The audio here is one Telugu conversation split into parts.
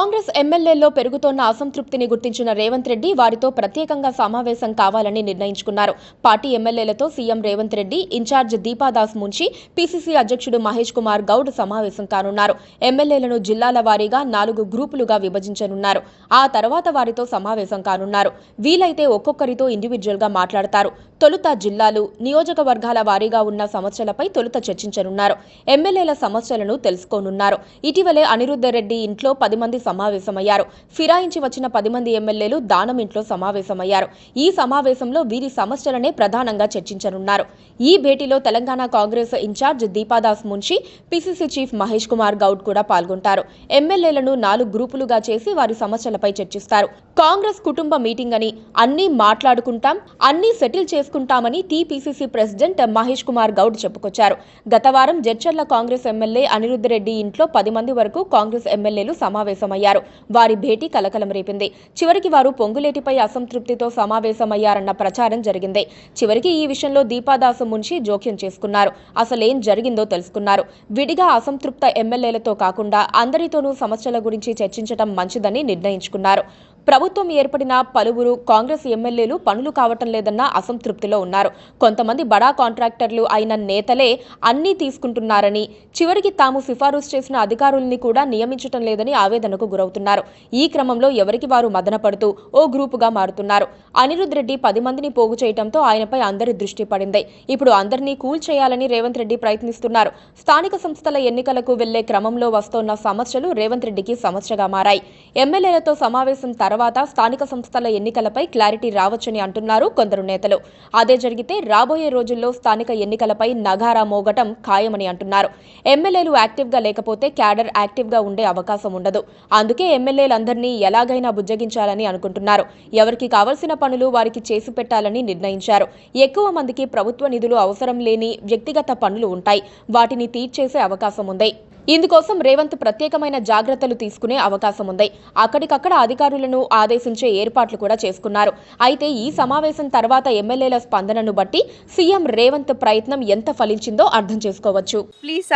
కాంగ్రెస్ ఎమ్మెల్యేల్లో పెరుగుతోన్న అసంతృప్తిని గుర్తించిన రేవంత్ రెడ్డి వారితో ప్రత్యేకంగా సమావేశం కావాలని నిర్ణయించుకున్నారు. పార్టీ ఎమ్మెల్యేలతో CM Revanth Reddy, incharge Deepa Das Munshi, PCC అధ్యక్షుడు మహేష్ కుమార్ గౌడ్ సమావేశం కానున్నారు. ఎమ్మెల్యేలను జిల్లాల వారీగా 4 గ్రూపులుగా విభజించనున్నారు. ఆ తర్వాత వారితో సమావేశం కానున్నారు. వీలైతే ఒక్కొక్కరితో ఇండివిడ్యువల్ గా మాట్లాడతారు. తొలుత జిల్లాలు, నియోజకవర్గాల వారీగా ఉన్న సమస్యలపై తొలుత చర్చించనున్నారు. ఎమ్మెల్యేల సమస్యలను తెలుసుకోనున్నారు. ఇటీవలే అనిరుద్ధ రెడ్డి ఇంట్లో 10 మంది సమావేశమయ్యారు. ఫిరాయించి వచ్చిన 10 మంది ఎమ్మెల్యేలు దానం ఇంట్లో సమావేశమయ్యారు. ఈ సమావేశంలో వీరి సమస్యలనే ప్రధానంగా చర్చించనున్నారు. ఈ భేటీలో Telangana Congress incharge Deepa Das Munshi, PCC chief Mahesh Kumar Goud కూడా పాల్గొంటారు. ఎమ్మెల్యేలను 4 గ్రూపులుగా చేసి వారి సమస్యలపై చర్చిస్తారు. కాంగ్రెస్ కుటుంబ మీటింగ్ అని, అన్నీ మాట్లాడుకుంటాం, అన్నీ సెటిల్ చేసుకుంటామని టీపీసీసీ ప్రెసిడెంట్ మహేష్ కుమార్ గౌడ్ చెప్పుకొచ్చారు. గత వారం జడ్చర్ల కాంగ్రెస్ ఎమ్మెల్యే అనిరుద్ధ రెడ్డి ఇంట్లో 10 మంది వరకు కాంగ్రెస్ ఎమ్మెల్యేలు సమావేశమయ్యారు. వారి భేటీ కలకలం రేపింది. చివరికి వారు పొంగులేటిపై అసంతృప్తితో సమావేశమయ్యారన్న ప్రచారం జరిగింది. చివరికి ఈ విషయంలో దీపాదాసు మున్షి జోక్యం చేసుకున్నారు. అసలేం జరిగిందో తెలుసుకున్నారు. విడిగా అసంతృప్త ఎమ్మెల్యేలతో కాకుండా అందరితోనూ సమస్యల గురించి చర్చించడం మంచిదని నిర్ణయించుకున్నారు. ప్రభుత్వం ఏర్పడిన పలువురు కాంగ్రెస్ ఎమ్మెల్యేలు పనులు కావటం లేదన్న అసంతృప్తిలో ఉన్నారు. కొంతమంది బడా కాంట్రాక్టర్లు అయిన నేతలే అన్నీ తీసుకుంటున్నారని, చివరికి తాము సిఫారసు చేసిన అధికారుల్ని కూడా నియమించటం లేదని ఆవేదనకు గురవుతున్నారు. ఈ క్రమంలో ఎవరికి వారు మదనపడుతూ ఓ గ్రూపుగా మారుతున్నారు. అనిరుద్ధ్ రెడ్డి 10 మందిని పోగు చేయడంతో ఆయనపై అందరి దృష్టి పడింది. ఇప్పుడు అందరినీ కూల్ చేయాలని రేవంత్ రెడ్డి ప్రయత్నిస్తున్నారు. స్థానిక సంస్థల ఎన్నికలకు వెళ్లే క్రమంలో వస్తోన్న సమస్యలు రేవంత్ రెడ్డికి సమస్యగా మారాయి. ఎమ్మెల్యేలతో సమావేశం తర్వాత స్థానిక సంస్థల ఎన్నికలపై క్లారిటీ రావచ్చని అంటున్నారు కొందరు నేతలు. అదే జరిగితే రాబోయే రోజుల్లో స్థానిక ఎన్నికలపై నగారా మోగటం ఖాయమని అంటున్నారు. ఎమ్మెల్యేలు యాక్టివ్గా లేకపోతే క్యాడర్ యాక్టివ్గా ఉండే అవకాశం ఉండదు. అందుకే ఎమ్మెల్యేలందరినీ ఎలాగైనా బుజ్జగించాలని అనుకుంటున్నారు. ఎవరికి కావలసిన పనులు వారికి చేసి పెట్టాలని నిర్ణయించారు. ఎక్కువ మందికి ప్రభుత్వ నిధులు అవసరం లేని వ్యక్తిగత పనులు ఉంటాయి. వాటిని తీర్చేసే అవకాశం ఉంది. ఇందుకోసం రేవంత్ ప్రత్యేకమైన జాగ్రత్తలు తీసుకునే అవకాశం ఉంది. అక్కడికక్కడ అధికారులను ఆదేశించే ఏర్పాట్లు కూడా చేసుకున్నారు. అయితే ఈ సమావేశం తర్వాత ఎమ్మెల్యేల స్పందనను బట్టి సీఎం రేవంత్ ప్రయత్నం ఎంత ఫలించిందో అర్థం చేసుకోవచ్చు. Please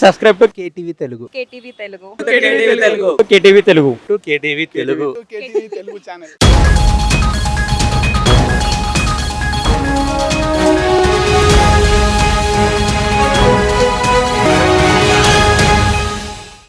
subscribe to KTV Telugu. KTV Telugu. KTV Telugu channel.